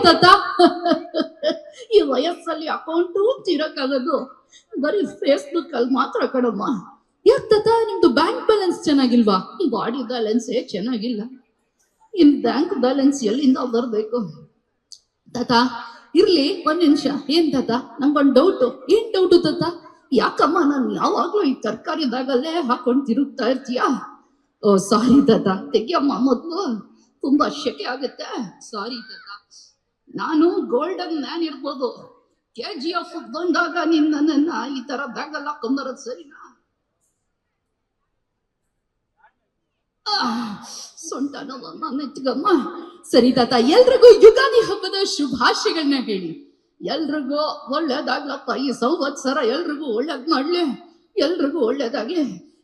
ತಾತ. ಈ ವಯಸ್ಸಲ್ಲಿ ಅಕೌಂಟು ತೀರಕ್ಕಾಗದು ಬರೀ ಫೇಸ್ಬುಕ್ ಅಲ್ಲಿ ಮಾತ್ರ ಕಣಮ್ಮ. ಯಾಕೆ ತಾತ ನಿಮ್ದು ಬ್ಯಾಂಕ್ ಬ್ಯಾಲೆನ್ಸ್ ಚೆನ್ನಾಗಿಲ್ವಾ? ಬಾಡಿ ಬ್ಯಾಲೆನ್ಸೇ ಚೆನ್ನಾಗಿಲ್ಲ, ಇನ್ ಬ್ಯಾಂಕ್ ಬ್ಯಾಲೆನ್ಸ್ ಎಲ್ಲಿಂದ ಬರ್ಬೇಕು? ತಾತ ಇರ್ಲಿ ಒಂದ್ ನಿಮಿಷ. ಏನ್ ತಾತ, ನಂಗೊಂದ್ ಡೌಟು. ಏನ್ ಡೌಟು ತಾತ? ಯಾಕಮ್ಮ ನಾನು ಯಾವಾಗ್ಲೂ ಈ ತರಕಾರಿ ಬ್ಯಾಗಲ್ಲೇ ಹಾಕೊಂಡ್ ತಿರುಗ್ತಾ ಇರ್ತೀಯಾ? ಓ ಸಾರಿ ತಾತ, ತೆಗಿಯಮ್ಮ ಮೊದ್ಲು, ತುಂಬಾ ಶೆಕೆ ಆಗುತ್ತೆ. ಸಾರಿ ತಾತ. ನಾನು ಗೋಲ್ಡನ್ ಮ್ಯಾನ್ ಇರ್ಬೋದು, KGF ಬಂದಾಗ ನನ್ನನ್ನ ಈ ತರ ಬ್ಯಾಗ್ ಎಲ್ಲ ಹಾಕೊಂಬರೋದು ಸರಿನಾ? ಸೊಂಟ ನೋವಮ್ಮ, ಮೆಚ್ಚಗಮ್ಮ. ಸರಿ ತಾತ, ಎಲ್ರಿಗೂ ಯುಗಾದಿ ಹಬ್ಬದ ಶುಭಾಶಯಗಳನ್ನ ಹೇಳಿ. ಎಲ್ರಿಗೂ ಒಳ್ಳೇದಾಗ್ಲಪ್ಪ, ಈ ಸಂವತ್ಸರ ಎಲ್ರಿಗೂ ಒಳ್ಳೇದ್ ಮಾಡ್ಲಿ, ಎಲ್ರಿಗೂ ಒಳ್ಳೇದಾಗ್ಲಿ.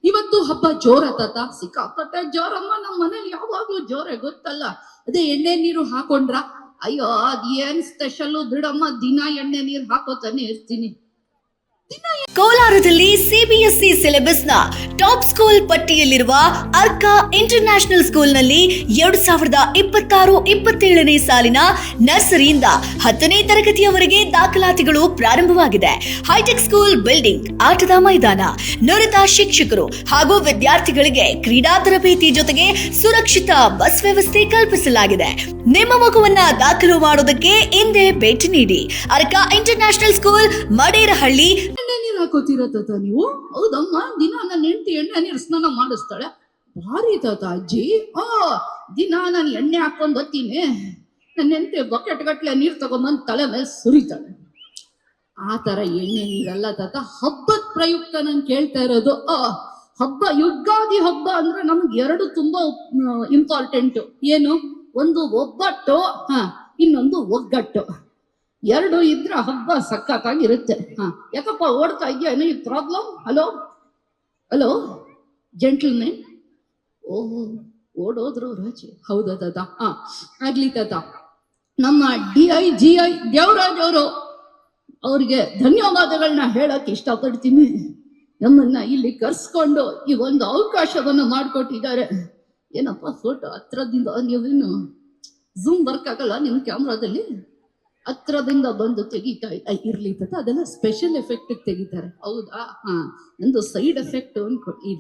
ಇವತ್ತು ಹಬ್ಬ ಜೋರ ತಾತ, ಸಿಕ್ಕಾಪಟ್ಟೆ ಜೋರಮ್ಮ. ನಮ್ಮ ಮನೇಲಿ ಯಾವಾಗ್ಲೂ ಜೋರೇ, ಗೊತ್ತಲ್ಲ. ಅದೇ ಎಣ್ಣೆ ನೀರು ಹಾಕೊಂಡ್ರ? ಅಯ್ಯೋ ಅದೇನ್ ಸ್ಪೆಷಲ್ಲು ಬಿಡಮ್ಮ, ದಿನ ಎಣ್ಣೆ ನೀರು ಹಾಕೋತಾನೆ ಇರ್ತೀನಿ. ಕೋಲಾರದಲ್ಲಿ ಸಿಬಿಎಸ್ಇ ಸಿಲೆಬಸ್ ನ ಟಾಪ್ ಸ್ಕೂಲ್ ಪಟ್ಟಿಯಲ್ಲಿರುವ ಅರ್ಕ ಇಂಟರ್ನ್ಯಾಷನಲ್ ಸ್ಕೂಲ್ನಲ್ಲಿ 2026-27ನೇ ಸಾಲಿನ ನರ್ಸರಿಯಿಂದ 10ನೇ ತರಗತಿಯವರೆಗೆ ದಾಖಲಾತಿಗಳು ಪ್ರಾರಂಭವಾಗಿದೆ. ಹೈಟೆಕ್ ಸ್ಕೂಲ್ ಬಿಲ್ಡಿಂಗ್, ಆಟದ ಮೈದಾನ, ನುರಿತ ಶಿಕ್ಷಕರು ಹಾಗೂ ವಿದ್ಯಾರ್ಥಿಗಳಿಗೆ ಕ್ರೀಡಾ ತರಬೇತಿ ಜೊತೆಗೆ ಸುರಕ್ಷಿತ ಬಸ್ ವ್ಯವಸ್ಥೆ ಕಲ್ಪಿಸಲಾಗಿದೆ. ನಿಮ್ಮ ಮಗುವನ್ನ ದಾಖಲು ಮಾಡೋದಕ್ಕೆ ಹಿಂದೆ ಭೇಟಿ ನೀಡಿ. ಅರ್ಕ ಇಂಟರ್ನ್ಯಾಷನಲ್ ಸ್ಕೂಲ್, ಮಡೇರಹಳ್ಳಿ. ಎಣ್ಣೆ ನೀರು ಹಾಕೋತೀರ ತಾತ ನೀವು? ಹೌದಮ್ಮ, ದಿನ ನನ್ನ ಹೆಂಡತಿ ಎಣ್ಣೆ ನೀರು ಸ್ನಾನ ಮಾಡಿಸ್ತಾಳೆ. ಭಾರಿ ತಾತ ಅಜ್ಜಿ. ದಿನ ನಾನು ಎಣ್ಣೆ ಹಾಕೊಂಡ್ ಬರ್ತೀನಿ, ನನ್ನ ಹೆಂಡತಿ ಬಕೆಟ್ ಗಟ್ಲೆ ನೀರು ತಗೊಂಡ್ಬಂದು ತಲೆ ಮೇಲೆ ಸುರಿತಾಳೆ. ಆ ತರ ಎಣ್ಣೆ ನೀರಲ್ಲ ತಾತ, ಹಬ್ಬದ ಪ್ರಯುಕ್ತ ನಾನು ಕೇಳ್ತಾ ಇರೋದು. ಹಬ್ಬ, ಯುಗಾದಿ ಹಬ್ಬ ಅಂದ್ರೆ ನಮ್ಗೆ ಎರಡು ತುಂಬಾ ಇಂಪಾರ್ಟೆಂಟ್. ಏನು? ಒಂದು ಒಬ್ಬಟ್ಟು, ಇನ್ನೊಂದು ಒಗ್ಗಟ್ಟು. ಎರಡು ಇದ್ರೆ ಹಬ್ಬ ಸಖತ್ತಾಗಿರುತ್ತೆ. ಯಾಕಪ್ಪ ಓಡ್ತಾ ಇದೆಯಾ? ಏನೋ ಪ್ರಾಬ್ಲಮ್? Hello hello gentlemen. ಓಹೋ, ಓಡೋದ್ರು ರಾಜಿ. ಹೌದಾ ತಾತ? ಆಗ್ಲಿ ತಾತ. ನಮ್ಮ DIGI ದೇವರಾಜ್ ಅವರು, ಅವ್ರಿಗೆ ಧನ್ಯವಾದಗಳನ್ನ ಹೇಳಕ್ ಇಷ್ಟಪಡ್ತೀನಿ. ನಮ್ಮನ್ನ ಇಲ್ಲಿ ಕರ್ಸ್ಕೊಂಡು ಈ ಒಂದು ಅವಕಾಶವನ್ನು ಮಾಡಿಕೊಟ್ಟಿದ್ದಾರೆ. ಏನಪ್ಪ ಫೋಟೋ ಹತ್ರದಿಂದ, ನೀವೇನು ಝೂಮ್ ವರ್ಕ್ ಆಗಲ್ಲ ನಿಮ್ ಕ್ಯಾಮ್ರಾದಲ್ಲಿ? ಹತ್ರದಿಂದ ಬಂದು ತೆಗಿತಾ ಇರ್ಲಿ ತಾತ, ಅದೆಲ್ಲ ಸ್ಪೆಷಲ್ ಎಫೆಕ್ಟ್ ತೆಗಿತಾರೆ. ಹೌದಾ? ನಂದು ಸೈಡ್ ಎಫೆಕ್ಟ್ ಅನ್ಕೊಟ್ಟು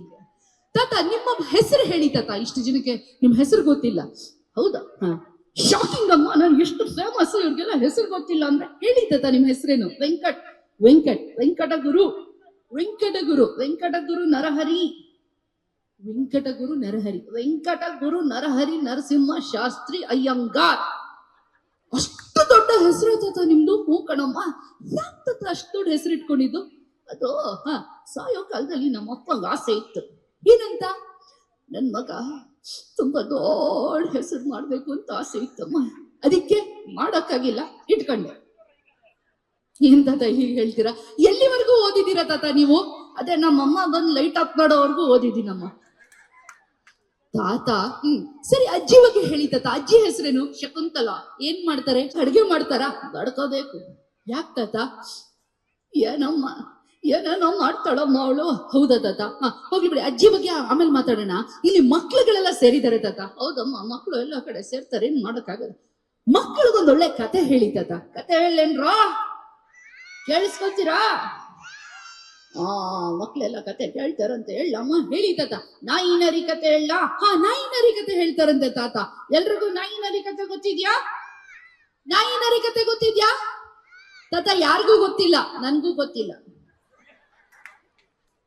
ತಾತ. ನಿಮ್ಮ ಹೆಸರು ಹೇಳಿ ತಾತ, ಇಷ್ಟು ಜನಕ್ಕೆ ನಿಮ್ಮ ಹೆಸರು ಗೊತ್ತಿಲ್ಲ. ಹೌದಾ? ಶಾಕಿಂಗ್ ಅಮ್ಮ, ನಾನು ಎಷ್ಟು ಫೇಮಸ್, ಇವ್ರಿಗೆಲ್ಲ ಹೆಸರು ಗೊತ್ತಿಲ್ಲ ಅಂದ್ರೆ. ಹೇಳಿ ತಾತ ನಿಮ್ಮ ಹೆಸರೇನು? ವೆಂಕಟಗುರು ನರಹರಿ. ವೆಂಕಟಗುರು ನರಹರಿ ನರಸಿಂಹ ಶಾಸ್ತ್ರಿ ಅಯ್ಯಂಗಾರ್. ಅಷ್ಟು ದೊಡ್ಡ ಹೆಸರು ತಾತ ನಿಮ್ದು? ಹೂ ಕಣಮ್ಮ. ಯಾಕೆ ತಾತ ಅಷ್ಟು ದೊಡ್ಡ ಹೆಸರು ಇಟ್ಕೊಂಡಿದ್ದು? ಅದು ಸಾಯೋ ಕಾಲದಲ್ಲಿ ನಮ್ಮ ಅಪ್ಪಂಗ ಆಸೆ ಇತ್ತು. ಏನಂತ? ನನ್ ಮಗ ತುಂಬಾ ದೊಡ್ಡ ಹೆಸರು ಮಾಡ್ಬೇಕು ಅಂತ ಆಸೆ ಇತ್ತಮ್ಮ. ಅದಕ್ಕೆ ಮಾಡಕ್ಕಾಗಿಲ್ಲ, ಇಟ್ಕೊಂಡೆ. ಏನ್ ತಾತ ಹೀಗೆ ಹೇಳ್ತೀರಾ? ಎಲ್ಲಿವರೆಗೂ ಓದಿದ್ದೀರಾ ತಾತ ನೀವು? ಅದೇ ನಮ್ಮಮ್ಮ ಬಂದು ಲೈಟ್ ಆಫ್ ಮಾಡೋವರೆಗೂ ಓದಿದ್ದೀನಮ್ಮ ತಾತ. ಸರಿ, ಅಜ್ಜಿ ಬಗ್ಗೆ ಹೇಳಿ ತಾತ. ಅಜ್ಜಿ ಹೆಸರೇನು? ಶಕುಂತಲಾ. ಏನ್ ಮಾಡ್ತಾರೆ? ಅಡ್ಗೆ ಮಾಡ್ತಾರ? ಬಡ್ಕೋಬೇಕು. ಯಾಕೆ ತಾತ? ಏನೇನೋ ಮಾಡ್ತಾಳಮ್ಮ ಅವಳು. ಹೌದಾ ತಾತ? ಹೋಗ್ಲಿ ಬಿಡಿ, ಅಜ್ಜಿ ಬಗ್ಗೆ ಆಮೇಲೆ ಮಾತಾಡೋಣ. ಇಲ್ಲಿ ಮಕ್ಳುಗಳೆಲ್ಲ ಸೇರಿದ್ದಾರೆ ತಾತ. ಹೌದಮ್ಮ, ಮಕ್ಕಳು ಎಲ್ಲ ಕಡೆ ಸೇರ್ತಾರೆ, ಏನ್ ಮಾಡಕ್ಕಾಗಲ್ಲ. ಮಕ್ಕಳಿಗೊಂದೊಳ್ಳೆ ಕತೆ ಹೇಳಿ ತಾತ. ಕತೆ ಹೇಳೇನ್ರಾ? ಕೇಳಿಸ್ಕೊತೀರಾ? ಮಕ್ಳೆಲ್ಲ ಕತೆ ಕೇಳ್ತಾರಂತೆ. ಹೇಳಮ್ಮ, ಹೇಳಿ ತಾತ. ನಾಯಿ ನರಿ ಕತೆ ಹೇಳ? ನಾಯಿ ನರಿ ಕತೆ ಹೇಳ್ತಾರಂತೆ ತಾತ. ಎಲ್ರಿಗೂ ನಾಯಿ ನರಿ ಕತೆ ಗೊತ್ತಿದ್ಯಾ? ನಾಯಿ ನರಿ ಕತೆ ಗೊತ್ತಿದ್ಯಾ ತಾತ? ಯಾರಿಗೂ ಗೊತ್ತಿಲ್ಲ, ನನ್ಗೂ ಗೊತ್ತಿಲ್ಲ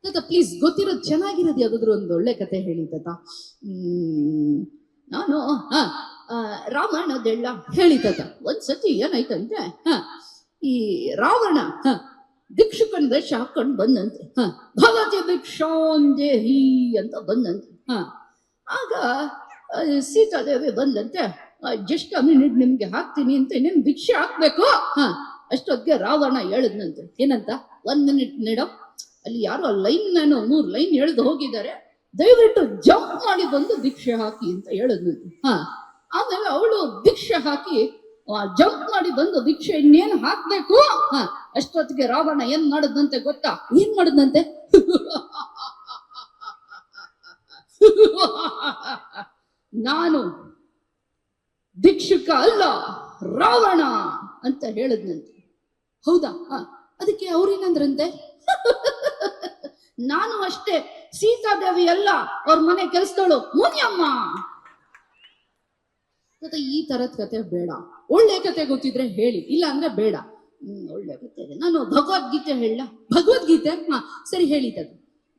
ತಾತ. ಪ್ಲೀಸ್, ಗೊತ್ತಿರೋದು ಚೆನ್ನಾಗಿರೋದು ಯಾವ್ದಾದ್ರು ಒಂದು ಒಳ್ಳೆ ಕತೆ ಹೇಳಿ ತಾತ. ನಾನು ರಾಮಾಯಣದೆಲ್ಲ ಹೇಳಿ ತಾತ. ಒಂದ್ಸತಿ ಏನಾಯ್ತಂತೆ, ಈ ರಾವಣ ಭಿಕ್ಷುಕನ ವೇಷ ಹಾಕೊಂಡು ಬಂದಂತೆ. ಭಗವತಿ ಭಿಕ್ಷಾಂದೇಹಿ ಅಂತ ಬಂದಂತೆ. ಆಗ ಸೀತಾದೇವಿ ಬಂದಂತೆ. ಜಸ್ಟ್ ಮಿನಿಟ್ ನಿಮ್ಗೆ ಹಾಕ್ತೀನಿ ಅಂತ, ನೀನ್ ಭಿಕ್ಷೆ ಹಾಕ್ಬೇಕು. ಅಷ್ಟೊತ್ತಿಗೆ ರಾವಣ ಹೇಳಿದ್ನಂತೆ. ಏನಂತ? 1 ಮಿನಿಟ್ ಮೇಡಮ್, ಅಲ್ಲಿ ಯಾರೋ ಲೈನ್, ನಾನು 3 ಲೈನ್ ಎಳೆದು ಹೋಗಿದ್ದಾರೆ, ದಯವಿಟ್ಟು ಜಂಪ್ ಮಾಡಿ ಬಂದು ಭಿಕ್ಷೆ ಹಾಕಿ ಅಂತ ಹೇಳಿದ್ನಂತೆ. ಆಮೇಲೆ ಅವಳು ಭಿಕ್ಷೆ ಹಾಕಿ ಜಂಪ್ ಮಾಡಿ ಬಂದು ಭಿಕ್ಷೆ ಇನ್ನೇನು ಹಾಕ್ಬೇಕು. ಅಷ್ಟೊತ್ತಿಗೆ ರಾವಣ ಏನ್ ಮಾಡದಂತೆ ಗೊತ್ತಾ? ಏನ್ ಮಾಡದಂತೆ? ನಾನು ಭಿಕ್ಷುಕ ಅಲ್ಲ, ರಾವಣ ಅಂತ ಹೇಳದ್ನಂತೆ. ಹೌದಾ? ಅದಕ್ಕೆ ಅವ್ರೇನಂದ್ರಂತೆ, ನಾನು ಅಷ್ಟೇ, ಸೀತಾದೇವಿ ಅಲ್ಲ, ಅವ್ರ ಮನೆ ಕೆಲ್ಸದವಳು ಮುನಿಯಮ್ಮ. ಈ ತರದ ಕತೆ ಬೇಡ. ಒಳ್ಳೆ ಕತೆ ಗೊತ್ತಿದ್ರೆ ಹೇಳಿ, ಇಲ್ಲ ಅಂದ್ರೆ ಬೇಡ. ಒಳ್ಳೆ ಕತೆ ಇದೆ. ನಾನು ಭಗವದ್ಗೀತೆ ಹೇಳ? ಭಗವದ್ಗೀತೆ? ಸರಿ ಹೇಳಿ.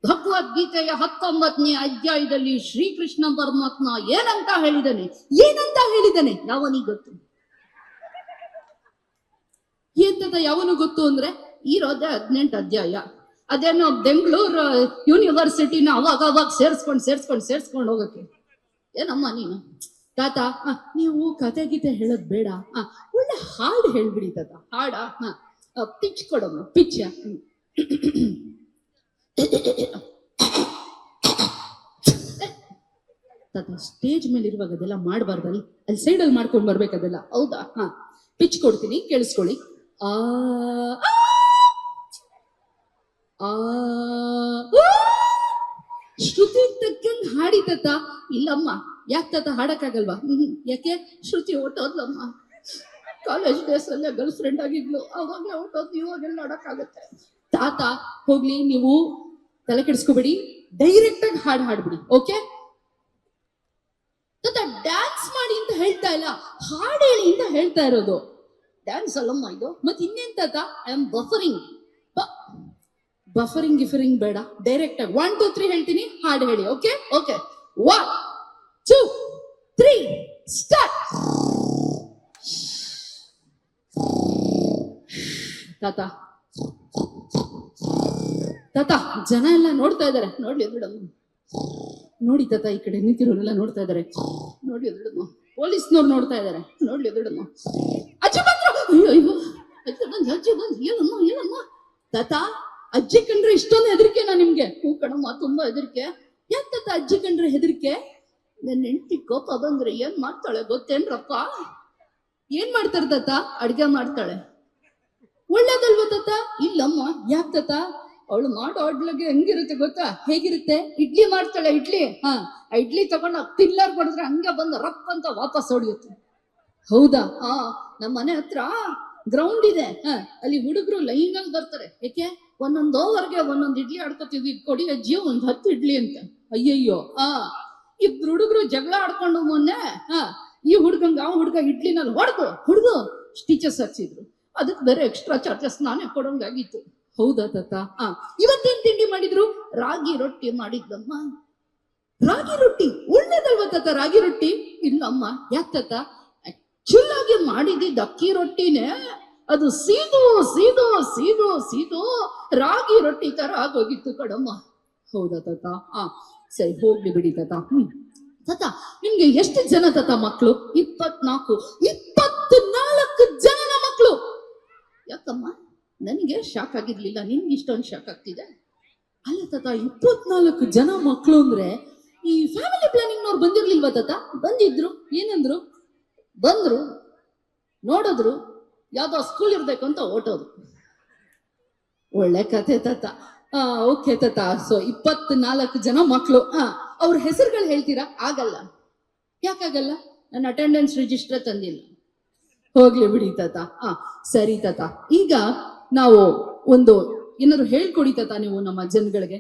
ಭಗವದ್ಗೀತೆಯ 19ನೇ ಅಧ್ಯಾಯದಲ್ಲಿ ಶ್ರೀಕೃಷ್ಣ ಪರಮಾತ್ಮ ಏನಂತ ಹೇಳಿದಾನೆ ಯಾವನಿಗೆ ಗೊತ್ತು? ಎಂತದ ಯಾವನು ಗೊತ್ತು ಅಂದ್ರೆ ಇರೋದೇ 18 ಅಧ್ಯಾಯ. ಅದೇನೋ ಬೆಂಗಳೂರು ಯೂನಿವರ್ಸಿಟಿನ ಅವಾಗ ಸೇರ್ಸ್ಕೊಂಡು ಹೋಗಕ್ಕೆ. ಏನಮ್ಮ ನೀನು ತಾತ, ನೀವು ಕತೆ ಗೀತೆ ಹೇಳೋದ್ ಬೇಡ, ಒಳ್ಳೆ ಹಾಡು ಹೇಳ್ಬಿಡಿ ತಾತ. ಹಾಡ? ಪಿಚ್ ಕೊಡಮ್ಮ, ಪಿಚ್. ತಾತ ಸ್ಟೇಜ್ ಮೇಲೆ ಇರುವಾಗ ಅದೆಲ್ಲ ಮಾಡಬಾರ್ದಲ್ಲಿ, ಅಲ್ಲಿ ಸೈಡಲ್ಲಿ ಮಾಡ್ಕೊಂಡು ಬರ್ಬೇಕದೆಲ್ಲ. ಹೌದಾ? ಪಿಚ್ ಕೊಡ್ತೀನಿ, ಕೇಳಿಸ್ಕೊಳ್ಳಿ. ಆ ಶ್ರುತಿ ತಕ್ಕಂಗ್ ಹಾಡಿ ತಾತ. ಇಲ್ಲಮ್ಮ, ಯಾಕೆ ತಾತ ಹಾಡಕ್ಕಾಗಲ್ವಾ? ಯಾಕೆ? ಶ್ರುತಿ ಹೊಟ್ಟೋದ್ಲಮ್ಮ. ಕಾಲೇಜ್ ಡೇಸ್ ಅಲ್ಲೇ ಗರ್ಲ್ ಫ್ರೆಂಡ್ ಆಗಿದ್ಲು, ಅವಾಗಲೇ ಹೊಟ್ಟೋದ್. ಇವಾಗೆಲ್ಲ ಹಾಡಕ್ಕಾಗತ್ತೆ ತಾತ? ಹೋಗ್ಲಿ, ನೀವು ತಲೆ ಕೆಡಿಸ್ಕೋಬೇಡಿ, ಡೈರೆಕ್ಟ್ ಆಗಿ ಹಾಡ್ಬಿಡಿ. ಓಕೆ ತಾತ? ಡ್ಯಾನ್ಸ್ ಮಾಡಿ ಅಂತ ಹೇಳ್ತಾ ಇಲ್ಲ, ಹಾಡು ಹೇಳಿ ಅಂತ ಹೇಳ್ತಾ ಇರೋದು. ಡ್ಯಾನ್ಸ್ ಅಲ್ಲಮ್ಮ ಇದು. ಮತ್ತೆ ಇನ್ನೇನ್ ತಾತ? ಐ ಆಮ್ ಬಫರಿಂಗ್ ಗಿಫರಿಂಗ್ ಬೇಡ, ಡೈರೆಕ್ಟ್ ಆಗಿ 1 2 3 ಹೇಳ್ತೀನಿ, ಹಾಡು ಹೇಳಿ. Okay 1 2 3 start. ತಾತ ಜನ ಎಲ್ಲ ನೋಡ್ತಾ ಇದಾರೆ, ನೋಡ್ಲಿ ಬಿಡಮ್ಮ. ನೋಡಿ ತಾತ, ಈ ಕಡೆ ನಿಂತಿರೋರೆಲ್ಲ ನೋಡ್ತಾ ಇದಾರೆ, ನೋಡಿ ಬಿಡಮ್ಮ. ಪೊಲೀಸ್ನವ್ರು ನೋಡ್ತಾ ಇದಾರೆ, ನೋಡ್ಲಿ ಬಿಡಮ್ಮ. ಅಜ್ಜಿ ಬಂದ್ರು. ಅಯ್ಯೋ ಅಜ್ಜಿ ಬಂದು. ಏನಮ್ಮ ತಾತ? ಅಜ್ಜಿ ಕಂಡ್ರೆ ಇಷ್ಟೊಂದು ಹೆದರಿಕೆನಾ ನಿಮ್ಗೆ? ಹೂ ಕಣಮ್ಮ, ತುಂಬಾ ಹೆದರಿಕೆ. ಯಾಕೆ ತಾತ ಅಜ್ಜಿ ಕಂಡ್ರೆ ಹೆದರಿಕೆ? ನನ್ನ ಹೆಂಡತಿ ಕೋಪ ಬಂದ್ರೆ ಏನ್ ಮಾಡ್ತಾಳೆ ಗೊತ್ತೇನ್ರಪ್ಪ? ಏನ್ ಮಾಡ್ತಾರ ತಾತ? ಅಡ್ಗೆ ಮಾಡ್ತಾಳೆ. ಒಳ್ಳೇದಲ್ವ ತಾತ? ಇಲ್ಲಮ್ಮ. ಯಾಕೆ ತಾತ? ಅವಳು ಮಾಡೋ ಅಡ್ಲಿಗೆ ಹೆಂಗಿರುತ್ತೆ ಗೊತ್ತಾ? ಹೇಗಿರುತ್ತೆ? ಇಡ್ಲಿ ಮಾಡ್ತಾಳೆ, ಇಡ್ಲಿ. ಇಡ್ಲಿ ತಗೊಂಡು ಪಿಲ್ಲರ್ ಕೊಡಿದ್ರೆ ಹಂಗೆ ಬಂದು ರಪ್ ಅಂತ ವಾಪಸ್ ಹೊಡಿಯುತ್ತೆ. ಹೌದಾ? ನಮ್ಮ ಮನೆ ಹತ್ರ ಗ್ರೌಂಡ್ ಇದೆ, ಅಲ್ಲಿ ಹುಡುಗರು ಲೈನ್ ಅಲ್ಲಿ ಬರ್ತಾರೆ. ಯಾಕೆ? ಒಂದೊಂದು ಓವರ್ಗೆ ಒಂದೊಂದು ಇಡ್ಲಿ ಆಡ್ಕೊತೀವಿ, ಕೊಡಿ ಅಜ್ಜಿ 10 ಇಡ್ಲಿ ಅಂತ. ಅಯ್ಯಯ್ಯೋ. ಇಬ್ರು ಹುಡುಗರು ಜಗಳ ಆಡ್ಕೊಂಡು ಮೊನ್ನೆ ಈ ಹುಡುಗಂಗ ಆ ಹುಡುಗ ಇಡ್ಲಿನಲ್ಲಿ ಹೊಡೆದು ಸ್ಟಿಚಸ್ ಹಾಕ್ಸಿದ್ರು. ಅದಕ್ಕೆ ಬೇರೆ ಎಕ್ಸ್ಟ್ರಾ ಚಾರ್ಜಸ್ ನಾನೇ ಕೊಡೋಂಗಾಗಿತ್ತು. ಹೌದಾ ತಾತ? ಇವತ್ತೇನ್ ತಿಂಡಿ ಮಾಡಿದ್ರು? ರಾಗಿ ರೊಟ್ಟಿ ಮಾಡಿದ್ಲಮ್ಮ. ರಾಗಿ ರೊಟ್ಟಿ ಒಳ್ಳೇದಲ್ವ ತಾತ ರಾಗಿ ರೊಟ್ಟಿ? ಇಲ್ಲಮ್ಮ. ಯಾಕೆ ತಾತ? ಆಕ್ಚುಲ್ ಆಗಿ ಮಾಡಿದ್ದ ಅಕ್ಕಿ ರೊಟ್ಟಿನೇ, ಅದು ಸೀದು ರಾಗಿ ರೊಟ್ಟಿ ತರ ಆಗೋಗಿತ್ತು ಕಡಮ್ಮ. ಹೌದಾ ತಾತ? ಸರಿ, ಹೋಗ್ಲಿ ಬಿಡಿ ತಾತ. ತಾತ, ನಿಮ್ಗೆ ಎಷ್ಟು ಜನ ತಾತ ಮಕ್ಕಳು? 24 ಜನ ಮಕ್ಕಳು. ಯಾಕಮ್ಮ? ನನಗೆ ಶಾಕ್ ಆಗಿರ್ಲಿಲ್ಲ, ನಿನ್ಗೆ ಇಷ್ಟೊಂದು ಶಾಕ್ ಆಗ್ತಿದೆ. ಅಲ್ಲ ತಾತ, 24 ಜನ ಮಕ್ಕಳು ಅಂದ್ರೆ ಈ ಫ್ಯಾಮಿಲಿ ಪ್ಲಾನಿಂಗ್ನವ್ರು ಬಂದಿರ್ಲಿಲ್ವಾ ತಾತ? ಬಂದಿದ್ರು. ಏನಂದ್ರು? ಬಂದ್ರು, ನೋಡಿದ್ರು, ಯಾವ್ದೋ ಸ್ಕೂಲ್ ಇರ್ಬೇಕು ಅಂತ ಹೊರಟೋದು. ಒಳ್ಳೆ ಕತೆ ತಾತ. ಓಕೆ ತಾತ. ಸೊ 24 ಜನ ಮಕ್ಕಳು. ಅವ್ರ ಹೆಸರುಗಳು ಹೇಳ್ತೀರಾ? ಆಗಲ್ಲ. ಯಾಕಾಗಲ್ಲ? ನನ್ನ ಅಟೆಂಡೆನ್ಸ್ ರಿಜಿಸ್ಟರ್ ತಂದಿಲ್ಲ. ಹೋಗ್ಲಿ ಬಿಡಿ ತಾತ. ಸರಿ ತಾತ, ಈಗ ನಾವು ಒಂದು ಏನಾದ್ರು ಹೇಳ್ಕೊಡಿ ತಾತ ನೀವು ನಮ್ಮ ಜನಗಳಿಗೆ.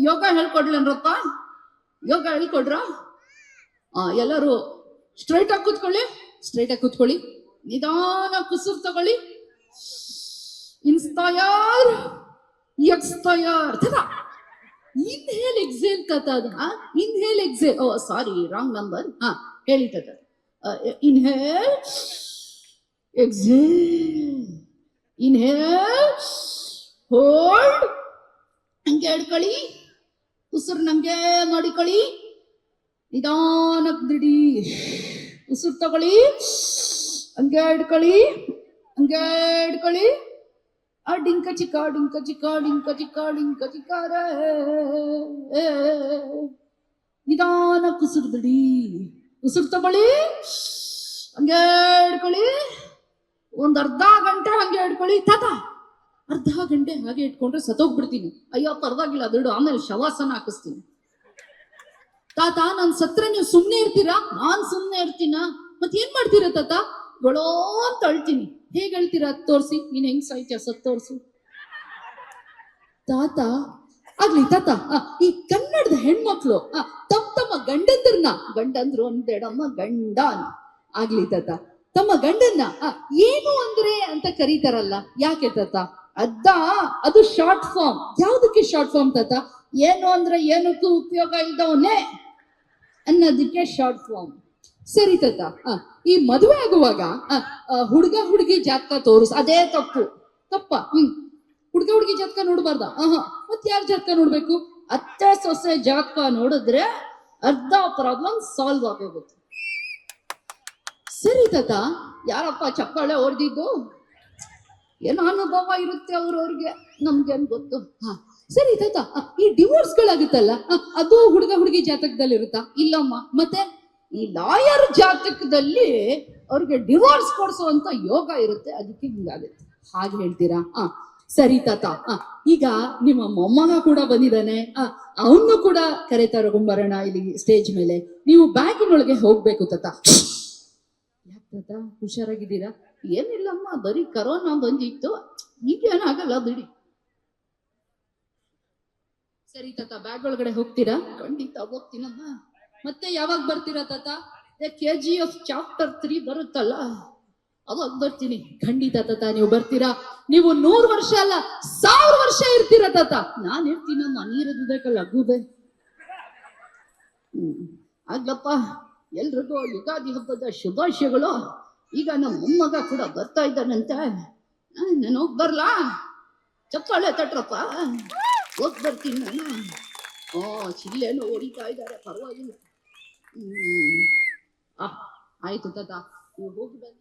ಯೋಗ ಹೇಳ್ಕೊಡ್ಲೇನ್ರಪ್ಪ? ಯೋಗ ಹೇಳ್ಕೊಡ್ರ? ಎಲ್ಲರೂ ಸ್ಟ್ರೈಟ್ ಆಗಿ ಕೂತ್ಕೊಳ್ಳಿ. ನಿಧಾನ ಕುಸುರು ತಗೊಳ್ಳಿ. ಇನ್ಸ್ಪೈರ್, ಎಕ್ಸ್ಪೈರ್ ತಾತ. ಇನ್ಹೇಲ್ ಎಕ್ಸೇಲ್ ತಾತ. ಅದು ಇನ್ಹೇಲ್ ಎಕ್ಸೇಲ್. ಓ ಸಾರಿ, ರಾಂಗ್ ನಂಬರ್. ಹೇಳಿ ತಾತ. Inhale, exhale, inhale, hold. ಹಂಗೆ ಹಿಡ್ಕೊಳ್ಳಿ, ಉಸಿರು ನಂಗೆ ಮಾಡಿಕೊಳ್ಳಿ. ನಿಧಾನಕ್ಕೆ ಬಿಡಿ. ಉಸಿರು ತಗೊಳ್ಳಿ, ಹಂಗೆ ಹಿಡ್ಕೊಳ್ಳಿ. ಡಿಂಕ ಚಿಕ್ಕ ನಿಧಾನ ಉಸಿರು ಬಿಡಿ. ಉಸಿರು ತಗೊಳ್ಳಿ, ಹಂಗೆ ಹಿಡ್ಕೊಳ್ಳಿ. ಒಂದ್ ಅರ್ಧ ಗಂಟೆ ಹಂಗೆ ಹಿಡ್ಕೊಳ್ಳಿ ತಾತ. ಅರ್ಧ ಗಂಟೆ ಹಾಗೆ ಇಟ್ಕೊಂಡ್ರೆ ಸತ್ತೋಗ್ಬಿಡ್ತೀನಿ. ಅಯ್ಯೋ ಪರವಾಗಿಲ್ಲ, ಅದರಡು ಆಮೇಲೆ ಶವಾಸನ ಹಾಕಿಸ್ತೀನಿ. ತಾತ, ನಾನ್ ಸತ್ರ ನೀವು ಸುಮ್ನೆ ಇರ್ತೀರಾ? ನಾನ್ ಸುಮ್ನೆ ಇರ್ತೀನ? ಮತ್ ಏನ್ ಮಾಡ್ತೀರಾ ತಾತ? ಗೊಳೋ ಅಂತ ಅಳ್ತೀನಿ. ಹೇಗೆ ಹೇಳ್ತೀರಾ ಅದ್ ತೋರ್ಸಿ, ನೀನ್ ಹೆಂಗ್ ಸಾಯ್ತೀಯ ಸತ್ ತೋರ್ಸು. ತಾತ ಆಗ್ಲಿ ತಾತ, ಈ ಕನ್ನಡದ ಹೆಣ್ಮಕ್ಳು ತಮ್ಮ ಗಂಡಂದ್ರನ್ನ, ಗಂಡಂದ್ರು ಅಂದೇಡಮ್ಮ ಗಂಡನ್ ಆಗ್ಲಿ ತಾತ, ತಮ್ಮ ಗಂಡನ್ನ ಏನು ಅಂದ್ರೆ ಅಂತ ಕರೀತಾರಲ್ಲ, ಯಾಕೆ ತಾತ? ಅದು ಶಾರ್ಟ್ ಫಾರ್ಮ್. ಯಾವ್ದಕ್ಕೆ ಶಾರ್ಟ್ ಫಾರ್ಮ್ ತಾತ? ಏನು ಅಂದ್ರೆ ಏನಕ್ಕೂ ಉಪಯೋಗ ಇಲ್ದವನೇ ಅನ್ನೋದಕ್ಕೆ ಶಾರ್ಟ್ ಫಾರ್ಮ್. ಸರಿ ತಾತ, ಈ ಮದುವೆ ಆಗುವಾಗ ಹುಡುಗ ಹುಡುಗಿ ಜಾತಕ ತೋರಿಸ್, ಅದೇ ತಪ್ಪ. ಹುಡುಗ ಹುಡುಗಿ ಜಾತಕ ನೋಡ್ಬಾರ್ದ? ಮತ್ ಯಾರ ಜಾತಕ ನೋಡ್ಬೇಕು? ಅತ್ತೆ ಸೊಸೆ ಜಾತಕ ನೋಡಿದ್ರೆ ಅರ್ಧ ಪ್ರಾಬ್ಲಮ್ ಸಾಲ್ವ್ ಆಗೋಗುತ್ತೆ. ಸರಿ ತಾತ, ಯಾರಪ್ಪ ಚಪ್ಪಾಳೆ ಹೊಡೆದಿದ್ದು? ಏನೋ ಅನುಭವ ಇರುತ್ತೆ ಅವ್ರವ್ರಿಗೆ, ನಮ್ಗೇನ್ ಗೊತ್ತು. ಸರಿ ತಾತ, ಈ ಡಿವೋರ್ಸ್ ಗಳಾಗುತ್ತಲ್ಲ, ಅದು ಹುಡುಗ ಹುಡುಗಿ ಜಾತಕದಲ್ಲಿ ಇರುತ್ತಾ? ಇಲ್ಲಮ್ಮ. ಮತ್ತೆ ಈ ಲಾಯರ್ ಜಾತಕದಲ್ಲಿ ಅವ್ರಿಗೆ ಡಿವೋರ್ಸ್ ಕೊಡಿಸುವಂತ ಯೋಗ ಇರುತ್ತೆ, ಅದಕ್ಕೆ ಹಿಂಗಾಗುತ್ತೆ. ಹಾಗೆ ಹೇಳ್ತೀರಾ? ಸರಿ ತಾತ, ಈಗ ನಿಮ್ಮ ಮೊಮ್ಮಗ ಕೂಡ ಬಂದಿದ್ದಾನೆ, ಅವನು ಕೂಡ ಕರೆತರಗೊಂಬರೋಣ ಇಲ್ಲಿ ಸ್ಟೇಜ್ ಮೇಲೆ. ನೀವು ಬ್ಯಾಗಿನೊಳಗೆ ಹೋಗ್ಬೇಕು ತಾತ. ಯಾಕೆ ತಾತ, ಹುಷಾರಾಗಿದ್ದೀರಾ? ಏನಿಲ್ಲಮ್ಮ, ಬರೀ ಕರೋನಾ ಬಂದಿತ್ತು, ಈಗೇನಾಗಲ್ಲ ಬಿಡಿ. ಸರಿ ತಾತ, ಬ್ಯಾಗ್ ಒಳಗಡೆ ಹೋಗ್ತೀರಾ? ಖಂಡಿತ ಹೋಗ್ತೀನಮ್ಮ. ಮತ್ತೆ ಯಾವಾಗ ಬರ್ತೀರಾ ತಾತ? KGF ಚಾಪ್ಟರ್ 3 ಬರುತ್ತಲ್ಲ, ಅವಾಗ ಬರ್ತೀನಿ. ಖಂಡಿತ ತಾತ, ನೀವು ಬರ್ತೀರಾ? ನೀವು 100 ವರ್ಷ ಅಲ್ಲ 1000 ವರ್ಷ ಇರ್ತೀರಾ ತಾತ. ನಾನ್ ಇರ್ತೀನಮ್ಮ, ನೀರಿರ್ಬೇಕಲ್ಲ ಗೂಬೆ. ಆಗ್ಲಪ್ಪ, ಎಲ್ರಿಗೂ ಯುಗಾದಿ ಹಬ್ಬದ ಶುಭಾಶಯಗಳು. ಈಗ ನಮ್ಮ ಮೊಮ್ಮಗ ಕೂಡ ಬರ್ತಾ ಇದ್ದಾನಂತೆ, ನಾನು ಹೋಗ್ ಬರ್ಲಾ? ಚಪ್ಪಾಳೆ ತಟ್ರಪ್ಪ, ಹೋಗ್ ಬರ್ತೀನಿ ನಾನು. ಚಿಲ್ಲೇನೋ ಹೊಡಿತಾ ಇದ್ದಾರೆ, ಪರವಾಗಿಲ್ಲ. ಆಯ್ತು ತಾತ, ನೀವು ಹೋಗಿ ಬನ್ನಿ.